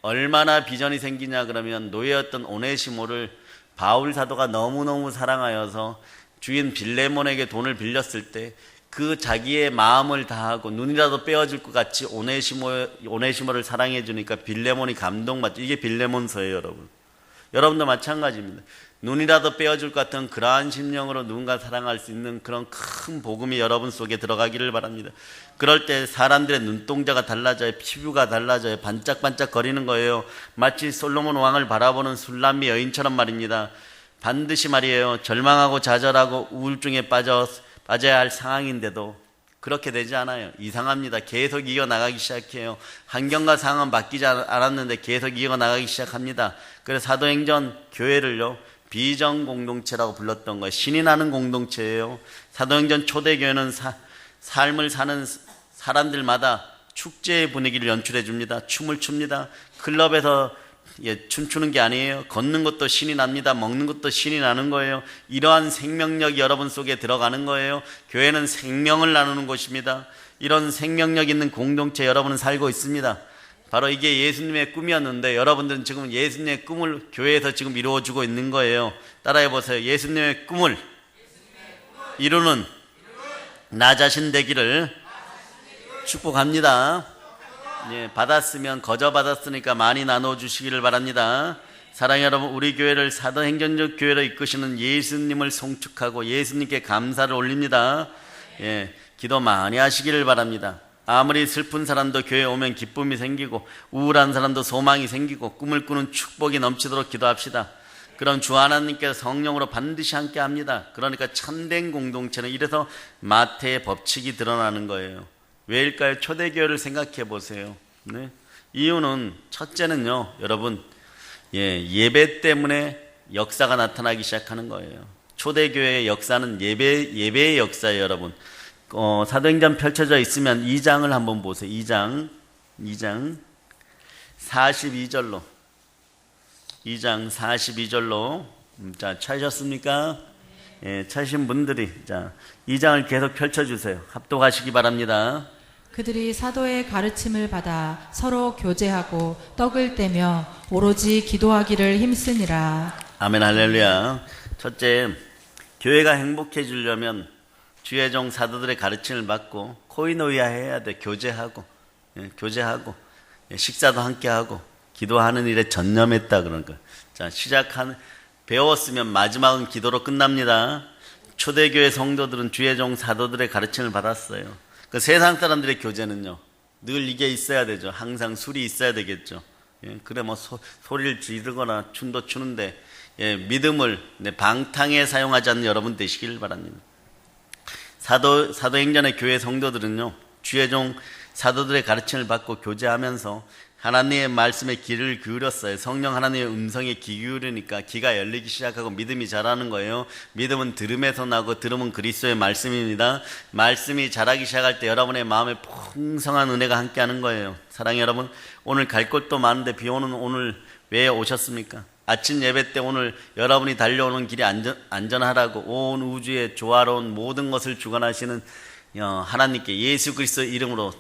얼마나 비전이 생기냐 그러면 노예였던 오네시모를 바울 사도가 너무너무 사랑하여서 주인 빌레몬에게 돈을 빌렸을 때 그 자기의 마음을 다하고 눈이라도 빼어줄 것 같이 오네시모를 사랑해 주니까 빌레몬이 감동받죠. 이게 빌레몬서예요, 여러분. 여러분도 마찬가지입니다. 눈이라도 빼어줄 것 같은 그러한 심령으로 누군가 사랑할 수 있는 그런 큰 복음이 여러분 속에 들어가기를 바랍니다. 그럴 때 사람들의 눈동자가 달라져요. 피부가 달라져요. 반짝반짝 거리는 거예요. 마치 솔로몬 왕을 바라보는 술람미 여인처럼 말입니다. 반드시 말이에요. 절망하고 좌절하고 우울증에 빠져야 할 상황인데도 그렇게 되지 않아요. 이상합니다. 계속 이어나가기 시작해요. 환경과 상황은 바뀌지 않았는데 계속 이어나가기 시작합니다. 그래서 사도행전 교회를요, 비전 공동체라고 불렀던 거예요. 신이 나는 공동체예요. 사도행전 초대교회는 삶을 사는 사람들마다 축제의 분위기를 연출해 줍니다. 춤을 춥니다. 클럽에서 춤추는 게 아니에요. 걷는 것도 신이 납니다. 먹는 것도 신이 나는 거예요. 이러한 생명력이 여러분 속에 들어가는 거예요. 교회는 생명을 나누는 곳입니다. 이런 생명력 있는 공동체 여러분은 살고 있습니다. 바로 이게 예수님의 꿈이었는데 여러분들은 지금 예수님의 꿈을 교회에서 지금 이루어주고 있는 거예요. 따라해 보세요. 예수님의 꿈을 이루는 나 자신 되기를 축복합니다. 받았으면 거저 받았으니까 많이 나눠주시기를 바랍니다. 사랑하는 여러분, 우리 교회를 사도행전적 교회로 이끄시는 예수님을 송축하고 예수님께 감사를 올립니다. 기도 많이 하시기를 바랍니다. 아무리 슬픈 사람도 교회에 오면 기쁨이 생기고 우울한 사람도 소망이 생기고 꿈을 꾸는 축복이 넘치도록 기도합시다. 그럼 주 하나님께서 성령으로 반드시 함께 합니다. 그러니까 참된 공동체는 이래서 마태의 법칙이 드러나는 거예요. 왜일까요? 초대교회를 생각해 보세요. 이유는 첫째는요, 여러분, 예배 때문에 역사가 나타나기 시작하는 거예요. 초대교회의 역사는 예배의 역사예요, 여러분. 사도행전 펼쳐져 있으면 2장을 한번 보세요. 2장 42절로. 2장 42절로. 자, 찾으셨습니까? 찾으신 분들이, 자, 2장을 계속 펼쳐주세요. 합독하시기 바랍니다. 그들이 사도의 가르침을 받아 서로 교제하고 떡을 떼며 오로지 기도하기를 힘쓰니라. 아멘, 할렐루야. 첫째, 교회가 행복해지려면 주의 종 사도들의 가르침을 받고 코이노이아 해야 돼. 교제하고 식사도 함께하고 기도하는 일에 전념했다. 그러니까 자, 배웠으면 마지막은 기도로 끝납니다. 초대교회 성도들은 주의 종 사도들의 가르침을 받았어요. 그 세상 사람들의 교제는요, 늘 이게 있어야 되죠. 항상 술이 있어야 되겠죠. 그래 뭐 소리를 지르거나 춤도 추는데 믿음을 방탕에 사용하지 않는 여러분 되시길 바랍니다. 사도행전의 교회 성도들은요, 주의 종 사도들의 가르침을 받고 교제하면서 하나님의 말씀에 귀를 기울였어요. 성령 하나님의 음성에 귀 기울이니까 귀가 열리기 시작하고 믿음이 자라는 거예요. 믿음은 들음에서 나고 들음은 그리스도의 말씀입니다. 말씀이 자라기 시작할 때 여러분의 마음에 풍성한 은혜가 함께하는 거예요. 사랑하는 여러분, 오늘 갈 곳도 많은데 비 오는 오늘 왜 오셨습니까? 아침 예배 때 오늘 여러분이 달려오는 길이 안전하라고 온 우주의 조화로운 모든 것을 주관하시는 하나님께 예수 그리스도 이름으로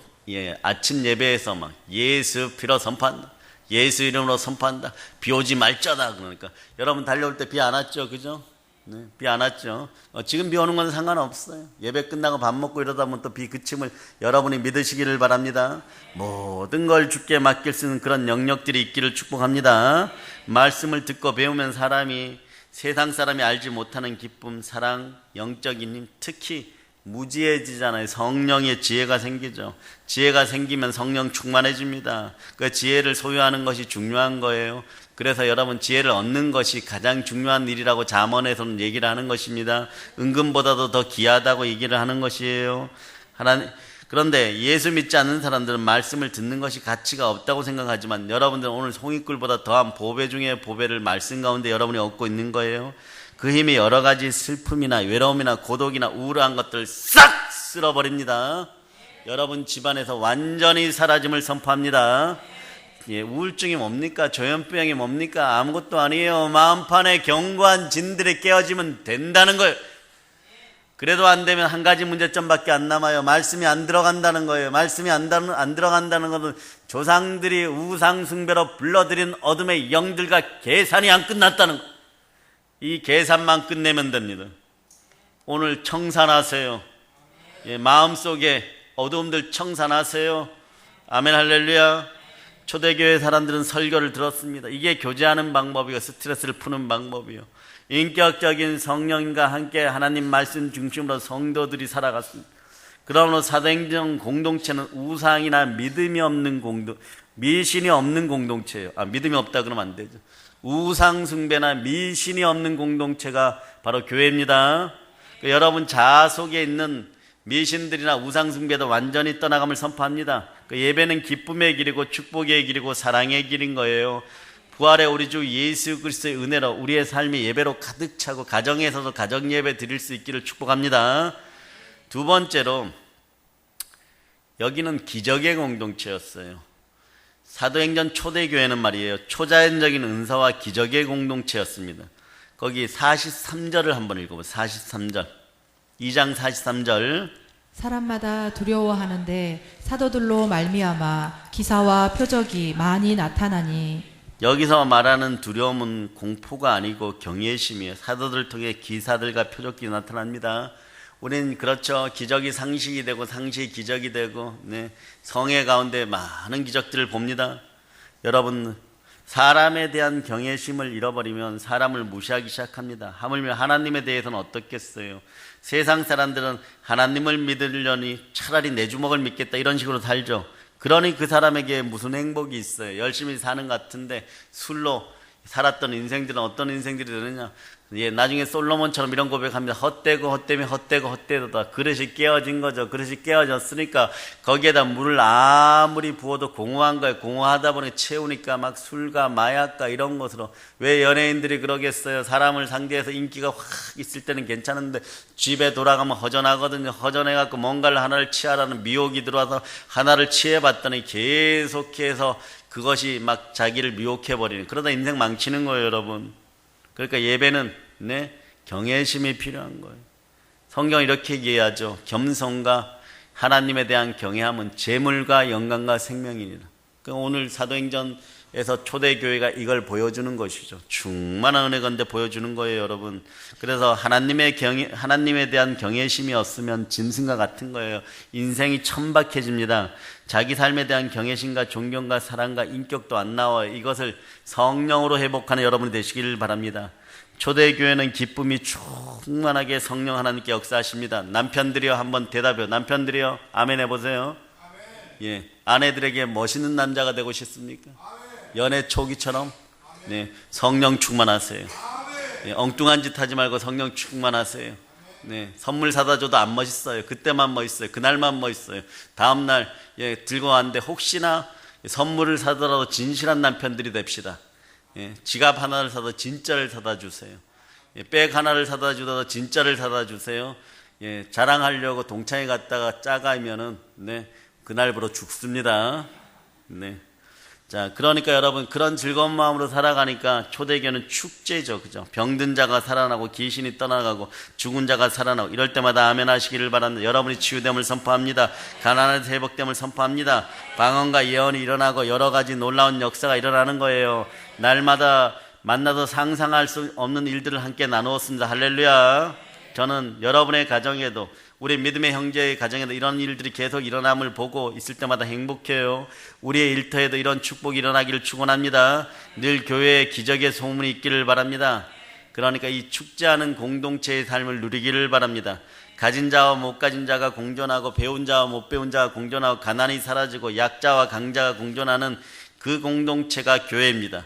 아침 예배에서 막 예수 피로 선포한다. 예수 이름으로 선포한다. 비 오지 말자다. 그러니까 여러분 달려올 때 비 안 왔죠, 그죠? 네, 비 안 왔죠. 지금 비 오는 건 상관없어요. 예배 끝나고 밥 먹고 이러다 보면 또 비 그침을 여러분이 믿으시기를 바랍니다. 모든 걸 주께 맡길 수 있는 그런 영역들이 있기를 축복합니다. 말씀을 듣고 배우면 사람이 세상 사람이 알지 못하는 기쁨, 사랑, 영적인 힘, 특히 무지해지잖아요. 성령의 지혜가 생기죠. 지혜가 생기면 성령 충만해집니다. 그 지혜를 소유하는 것이 중요한 거예요. 그래서 여러분 지혜를 얻는 것이 가장 중요한 일이라고 잠언에서는 얘기를 하는 것입니다. 은금보다도 더 귀하다고 얘기를 하는 것이에요. 그런데 예수 믿지 않는 사람들은 말씀을 듣는 것이 가치가 없다고 생각하지만 여러분들은 오늘 송이꿀보다 더한 보배 중에 보배를 말씀 가운데 여러분이 얻고 있는 거예요. 그 힘이 여러 가지 슬픔이나 외로움이나 고독이나 우울한 것들을 싹 쓸어버립니다. 여러분 집안에서 완전히 사라짐을 선포합니다. 예, 우울증이 뭡니까? 조현병이 뭡니까? 아무것도 아니에요. 마음판에 견고한 진들이 깨어지면 된다는 거예요. 그래도 안 되면 한 가지 문제점밖에 안 남아요. 말씀이 안 들어간다는 거예요. 말씀이 안 들어간다는 것은 조상들이 우상 숭배로 불러들인 어둠의 영들과 계산이 안 끝났다는 거예요. 이 계산만 끝내면 됩니다. 오늘 청산하세요. 예, 마음속에 어두움들 청산하세요. 아멘 할렐루야. 초대교회 사람들은 설교를 들었습니다. 이게 교제하는 방법이고 스트레스를 푸는 방법이요. 인격적인 성령과 함께 하나님 말씀 중심으로 성도들이 살아갔습니다. 그러므로 사도행전 공동체는 우상이나 믿음이 없는 미신이 없는 공동체예요. 믿음이 없다 그러면 안 되죠. 우상 숭배나 미신이 없는 공동체가 바로 교회입니다. 여러분 자아 속에 있는 미신들이나 우상 숭배도 완전히 떠나감을 선포합니다. 예배는 기쁨의 길이고 축복의 길이고 사랑의 길인 거예요. 부활의 우리 주 예수 그리스도의 은혜로 우리의 삶이 예배로 가득 차고 가정에서도 가정 예배 드릴 수 있기를 축복합니다. 두 번째로 여기는 기적의 공동체였어요. 사도행전 초대교회는 말이에요. 초자연적인 은사와 기적의 공동체였습니다. 거기 43절을 한번 읽어보세요. 43절. 2장 43절. 사람마다 두려워하는데 사도들로 말미암아 기사와 표적이 많이 나타나니. 여기서 말하는 두려움은 공포가 아니고 경외심이에요. 사도들 통해 기사들과 표적이 나타납니다. 우리는 그렇죠. 기적이 상식이 되고 상식이 기적이 되고 네. 성회 가운데 많은 기적들을 봅니다. 여러분 사람에 대한 경외심을 잃어버리면 사람을 무시하기 시작합니다. 하물며 하나님에 대해서는 어떻겠어요? 세상 사람들은 하나님을 믿으려니 차라리 내 주먹을 믿겠다 이런 식으로 살죠. 그러니 그 사람에게 무슨 행복이 있어요? 열심히 사는 것 같은데 술로 살았던 인생들은 어떤 인생들이 되느냐? 예, 나중에 솔로몬처럼 이런 고백합니다. 헛되고 헛되며 헛되고 헛되도다. 그릇이 깨어진 거죠. 그릇이 깨어졌으니까 거기에다 물을 아무리 부어도 공허한 거예요. 공허하다 보니 채우니까 막 술과 마약과 이런 것으로. 왜 연예인들이 그러겠어요? 사람을 상대해서 인기가 확 있을 때는 괜찮은데 집에 돌아가면 허전하거든요. 허전해갖고 뭔가를 하나를 취하라는 미혹이 들어와서 하나를 취해봤더니 계속해서 그것이 막 자기를 미혹해버리는, 그러다 인생 망치는 거예요, 여러분. 그러니까 예배는 경외심이 필요한 거예요. 성경은 이렇게 얘기하죠. 겸손과 하나님에 대한 경외함은 재물과 영광과 생명이니라. 그러니까 오늘 사도행전에서 초대교회가 이걸 보여주는 것이죠. 충만한 은혜 가운데 보여주는 거예요, 여러분. 그래서 하나님에 대한 경외심이 없으면 짐승과 같은 거예요. 인생이 천박해집니다. 자기 삶에 대한 경외심과 존경과 사랑과 인격도 안 나와요. 이것을 성령으로 회복하는 여러분이 되시기를 바랍니다. 초대교회는 기쁨이 충만하게 성령 하나님께 역사하십니다. 남편들이요, 한번 대답해요. 남편들이요, 아멘 해보세요. 예, 아내들에게 멋있는 남자가 되고 싶습니까? 연애 초기처럼 성령 충만하세요. 예, 엉뚱한 짓 하지 말고 성령 충만하세요. 선물 사다 줘도 안 멋있어요. 그때만 멋있어요. 그날만 멋있어요. 다음날 들고 왔는데 혹시나 선물을 사더라도 진실한 남편들이 됩시다. 지갑 하나를 사도 진짜를 사다 주세요. 백 하나를 사다 주더라도 진짜를 사다 주세요. 자랑하려고 동창회 갔다가 짜가면은 그날부로 죽습니다. 자, 그러니까 여러분 그런 즐거운 마음으로 살아가니까 초대교회는 축제죠, 그죠? 병든 자가 살아나고 귀신이 떠나가고 죽은 자가 살아나고 이럴 때마다 아멘 하시기를 바랍니다. 여러분이 치유됨을 선포합니다. 가난에서 회복됨을 선포합니다. 방언과 예언이 일어나고 여러 가지 놀라운 역사가 일어나는 거예요. 날마다 만나서 상상할 수 없는 일들을 함께 나누었습니다. 할렐루야. 저는 여러분의 가정에도 우리 믿음의 형제의 가정에도 이런 일들이 계속 일어남을 보고 있을 때마다 행복해요. 우리의 일터에도 이런 축복이 일어나기를 축원합니다. 늘 교회에 기적의 소문이 있기를 바랍니다. 그러니까 이 축제하는 공동체의 삶을 누리기를 바랍니다. 가진 자와 못 가진 자가 공존하고 배운 자와 못 배운 자가 공존하고 가난이 사라지고 약자와 강자가 공존하는 그 공동체가 교회입니다.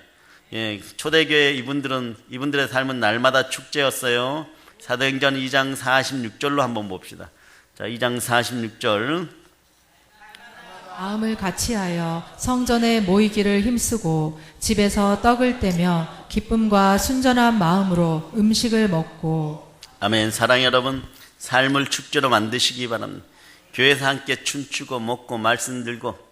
예, 초대교회 이분들의 삶은 날마다 축제였어요. 사도행전 2장 46절로 한번 봅시다. 자, 2장 46절. 마음을 같이하여 성전에 모이기를 힘쓰고 집에서 떡을 떼며 기쁨과 순전한 마음으로 음식을 먹고. 아멘. 사랑하는 여러분, 삶을 축제로 만드시기 바랍니다. 교회에서 함께 춤추고 먹고 말씀 들고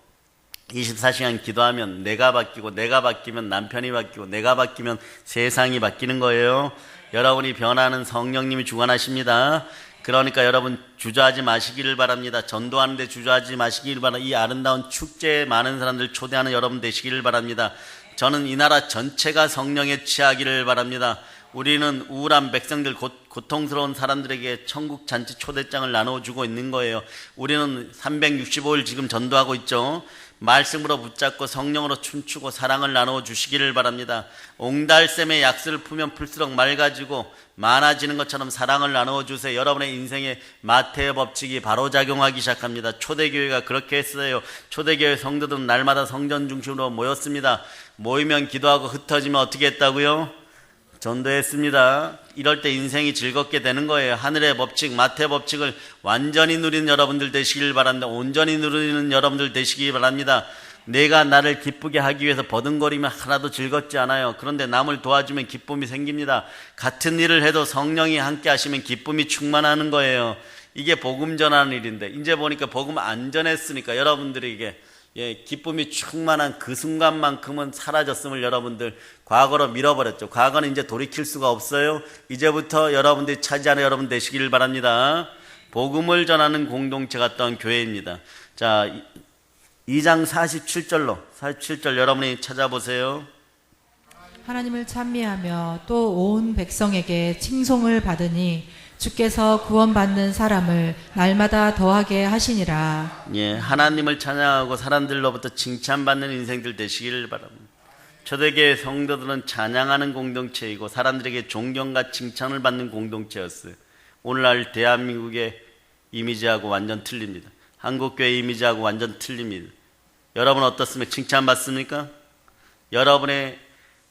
24시간 기도하면 내가 바뀌고, 내가 바뀌면 남편이 바뀌고, 내가 바뀌면 세상이 바뀌는 거예요. 여러분이 변화하는 성령님이 주관하십니다. 그러니까 여러분 주저하지 마시기를 바랍니다. 전도하는데 주저하지 마시기를 바랍니다. 이 아름다운 축제에 많은 사람들 초대하는 여러분 되시기를 바랍니다. 저는 이 나라 전체가 성령에 취하기를 바랍니다. 우리는 우울한 백성들, 고통스러운 사람들에게 천국 잔치 초대장을 나눠주고 있는 거예요. 우리는 365일 지금 전도하고 있죠. 말씀으로 붙잡고 성령으로 춤추고 사랑을 나누어 주시기를 바랍니다. 옹달샘의 약수를 풀면 풀수록 맑아지고 많아지는 것처럼 사랑을 나누어 주세요. 여러분의 인생에 마태의 법칙이 바로 작용하기 시작합니다. 초대교회가 그렇게 했어요. 초대교회 성도들은 날마다 성전 중심으로 모였습니다. 모이면 기도하고 흩어지면 어떻게 했다고요? 전도했습니다. 이럴 때 인생이 즐겁게 되는 거예요. 하늘의 법칙, 마태의 법칙을 완전히 누리는 여러분들 되시길 바랍니다. 온전히 누리는 여러분들 되시기 바랍니다. 내가 나를 기쁘게 하기 위해서 버둥거리면 하나도 즐겁지 않아요. 그런데 남을 도와주면 기쁨이 생깁니다. 같은 일을 해도 성령이 함께 하시면 기쁨이 충만하는 거예요. 이게 복음 전하는 일인데 이제 보니까 복음 안 전했으니까 여러분들에게 기쁨이 충만한 그 순간만큼은 사라졌음을 여러분들 과거로 밀어버렸죠. 과거는 이제 돌이킬 수가 없어요. 이제부터 여러분들이 차지하는 여러분 되시기를 바랍니다. 복음을 전하는 공동체가 어떤 교회입니다. 자, 2장 47절 여러분이 찾아보세요. 하나님을 찬미하며 또 온 백성에게 칭송을 받으니 주께서 구원받는 사람을 날마다 더하게 하시니라. 예, 하나님을 찬양하고 사람들로부터 칭찬받는 인생들 되시기를 바랍니다. 초대교회 성도들은 찬양하는 공동체이고 사람들에게 존경과 칭찬을 받는 공동체였어요. 오늘날 대한민국의 이미지하고 완전 틀립니다. 한국교회 이미지하고 완전 틀립니다. 여러분 어떻습니까? 칭찬받습니까? 여러분의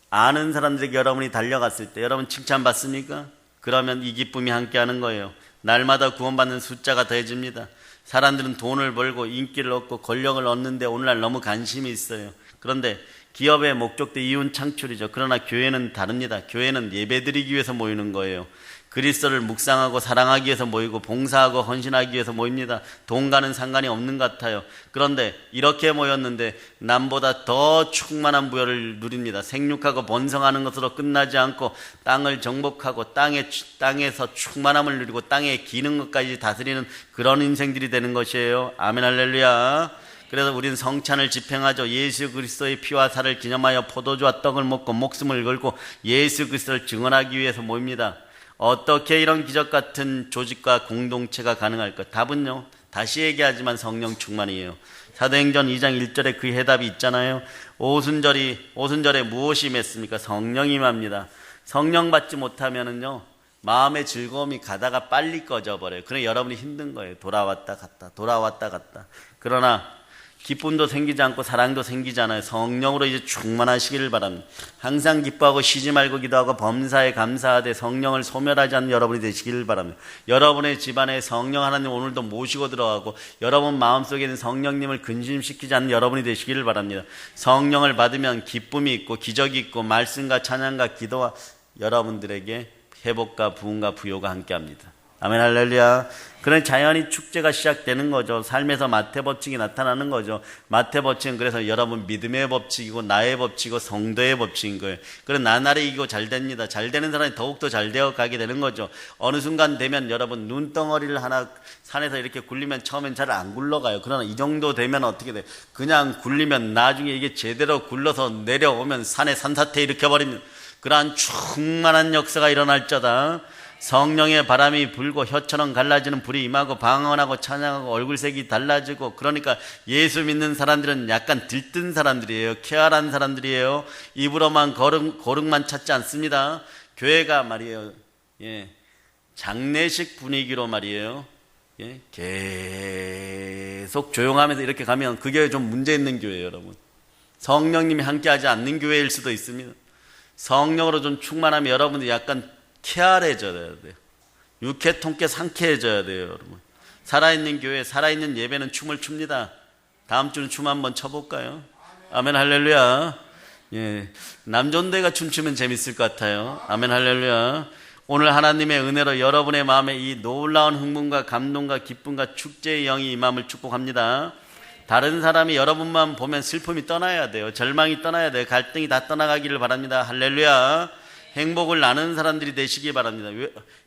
아는 사람들에게 여러분이 달려갔을 때 여러분 칭찬받습니까? 그러면 이 기쁨이 함께하는 거예요. 날마다 구원받는 숫자가 더해집니다. 사람들은 돈을 벌고 인기를 얻고 권력을 얻는데 오늘날 너무 관심이 있어요. 그런데 기업의 목적도 이윤 창출이죠. 그러나 교회는 다릅니다. 교회는 예배드리기 위해서 모이는 거예요. 그리스도를 묵상하고 사랑하기 위해서 모이고 봉사하고 헌신하기 위해서 모입니다. 돈과는 상관이 없는 것 같아요. 그런데 이렇게 모였는데 남보다 더 충만한 부여를 누립니다. 생육하고 번성하는 것으로 끝나지 않고 땅을 정복하고 땅에서 충만함을 누리고 땅에 기는 것까지 다스리는 그런 인생들이 되는 것이에요. 아멘 할렐루야. 그래서 우리는 성찬을 집행하죠. 예수 그리스도의 피와 살을 기념하여 포도주와 떡을 먹고 목숨을 걸고 예수 그리스도를 증언하기 위해서 모입니다. 어떻게 이런 기적 같은 조직과 공동체가 가능할까? 답은요, 다시 얘기하지만 성령 충만이에요. 사도행전 2장 1절에 그 해답이 있잖아요. 오순절에 무엇이 맺습니까? 성령이 임합니다. 성령 받지 못하면은요, 마음의 즐거움이 가다가 빨리 꺼져버려요. 그래 여러분이 힘든 거예요. 돌아왔다 갔다. 그러나 기쁨도 생기지 않고 사랑도 생기지 않아요. 성령으로 이제 충만하시기를 바랍니다. 항상 기뻐하고 쉬지 말고 기도하고 범사에 감사하되 성령을 소멸하지 않는 여러분이 되시기를 바랍니다. 여러분의 집안에 성령 하나님 오늘도 모시고 들어가고 여러분 마음속에 있는 성령님을 근심시키지 않는 여러분이 되시기를 바랍니다. 성령을 받으면 기쁨이 있고 기적이 있고 말씀과 찬양과 기도와 여러분들에게 회복과 부흥과 부요가 함께합니다. 아멘 할렐루야. 그런 자연히 축제가 시작되는 거죠. 삶에서 마태 법칙이 나타나는 거죠. 마태 법칙은 그래서 여러분 믿음의 법칙이고 나의 법칙이고 성도의 법칙인 거예요. 그래서 나날이 이기고 잘 됩니다. 잘 되는 사람이 더욱더 잘 되어 가게 되는 거죠. 어느 순간 되면 여러분 눈덩어리를 하나 산에서 이렇게 굴리면 처음엔 잘 안 굴러가요. 그러나 이 정도 되면 어떻게 돼요? 그냥 굴리면 나중에 이게 제대로 굴러서 내려오면 산에 산사태 일으켜버립니다. 그러한 충만한 역사가 일어날저다. 성령의 바람이 불고 혀처럼 갈라지는 불이 임하고 방언하고 찬양하고 얼굴색이 달라지고, 그러니까 예수 믿는 사람들은 약간 들뜬 사람들이에요. 쾌활한 사람들이에요. 입으로만 거룩만 찾지 않습니다. 교회가 말이에요, 장례식 분위기로 말이에요, 계속 조용하면서 이렇게 가면 그 교회 좀 문제 있는 교회예요, 여러분. 성령님이 함께하지 않는 교회일 수도 있습니다. 성령으로 좀 충만하면 여러분들이 약간 쾌활해져야 돼요. 유쾌통쾌 상쾌해져야 돼요, 여러분. 살아있는 교회, 살아있는 예배는 춤을 춥니다. 다음 주는 춤 한번 춰볼까요? 아멘 할렐루야. 남존대가 춤추면 재밌을 것 같아요. 아멘 할렐루야. 오늘 하나님의 은혜로 여러분의 마음에 이 놀라운 흥분과 감동과 기쁨과 축제의 영이 임함을 축복합니다. 다른 사람이 여러분만 보면 슬픔이 떠나야 돼요. 절망이 떠나야 돼요. 갈등이 다 떠나가기를 바랍니다. 할렐루야. 행복을 나누는 사람들이 되시기 바랍니다.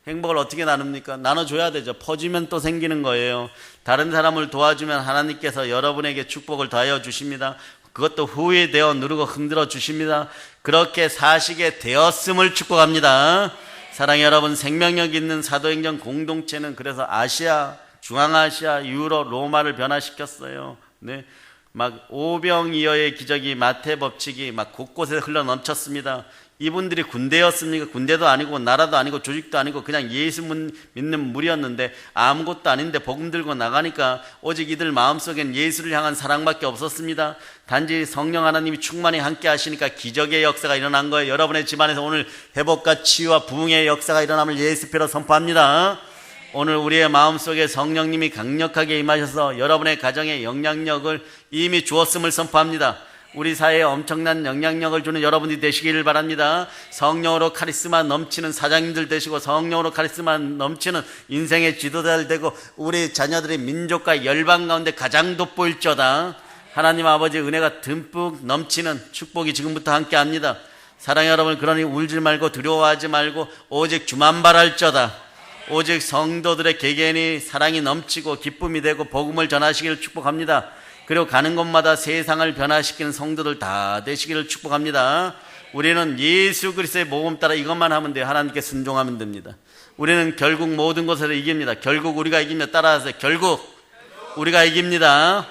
행복을 어떻게 나눕니까? 나눠줘야 되죠. 퍼주면 또 생기는 거예요. 다른 사람을 도와주면 하나님께서 여러분에게 축복을 더하여 주십니다. 그것도 후회되어 누르고 흔들어 주십니다. 그렇게 사시게 되었음을 축복합니다. 사랑의 여러분, 생명력 있는 사도행전 공동체는 그래서 아시아, 중앙아시아, 유럽, 로마를 변화시켰어요. 막 오병이어의 기적이, 마태 법칙이 막 곳곳에 흘러 넘쳤습니다. 이분들이 군대였습니까? 군대도 아니고 나라도 아니고 조직도 아니고 그냥 예수 믿는 무리였는데, 아무것도 아닌데 복음 들고 나가니까 오직 이들 마음속엔 예수를 향한 사랑밖에 없었습니다. 단지 성령 하나님이 충만히 함께 하시니까 기적의 역사가 일어난 거예요. 여러분의 집안에서 오늘 회복과 치유와 부흥의 역사가 일어남을 예수피로 선포합니다. 오늘 우리의 마음속에 성령님이 강력하게 임하셔서 여러분의 가정에 영향력을 이미 주었음을 선포합니다. 우리 사회에 엄청난 영향력을 주는 여러분이 되시기를 바랍니다. 성령으로 카리스마 넘치는 사장님들 되시고, 성령으로 카리스마 넘치는 인생의 지도자들 되고, 우리 자녀들의 민족과 열방 가운데 가장 돋보일저다. 하나님 아버지 은혜가 듬뿍 넘치는 축복이 지금부터 함께합니다. 사랑의 여러분, 그러니 울지 말고 두려워하지 말고 오직 주만 바랄저다. 오직 성도들의 개개인이 사랑이 넘치고 기쁨이 되고 복음을 전하시기를 축복합니다. 그리고 가는 곳마다 세상을 변화시키는 성도들 다 되시기를 축복합니다. 우리는 예수 그리스도의 복음 따라 이것만 하면 돼요. 하나님께 순종하면 됩니다. 우리는 결국 모든 것을 이깁니다. 결국 우리가 이깁니다. 따라하세요. 결국 우리가 이깁니다.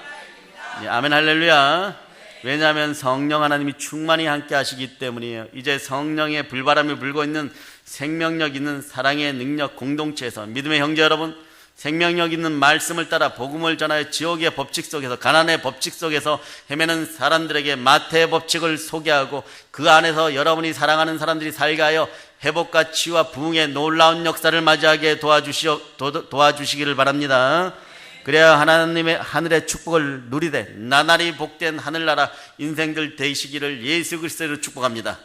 아멘 할렐루야. 왜냐하면 성령 하나님이 충만히 함께 하시기 때문이에요. 이제 성령의 불바람이 불고 있는 생명력 있는 사랑의 능력 공동체에서, 믿음의 형제 여러분, 생명력 있는 말씀을 따라 복음을 전하여 지옥의 법칙 속에서, 가난의 법칙 속에서 헤매는 사람들에게 마태의 법칙을 소개하고 그 안에서 여러분이 사랑하는 사람들이 살게 하여 회복과 치유와 부흥의 놀라운 역사를 맞이하게 도와주시기를 바랍니다. 그래야 하나님의 하늘의 축복을 누리되 나날이 복된 하늘나라 인생들 되시기를 예수 그리스도로 축복합니다.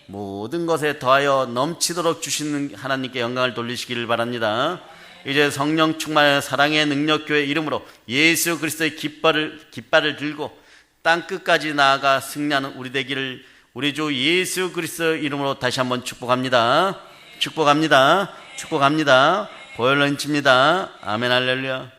모든 것에 더하여 넘치도록 주시는 하나님께 영광을 돌리시기를 바랍니다. 이제 성령 충만한 사랑의 능력교회 이름으로 예수 그리스도의 깃발을 들고 땅끝까지 나아가 승리하는 우리 되기를 우리 주 예수 그리스도 이름으로 다시 한번 축복합니다. 축복합니다. 축복합니다. 보혈로 인칩니다. 아멘 할렐루야.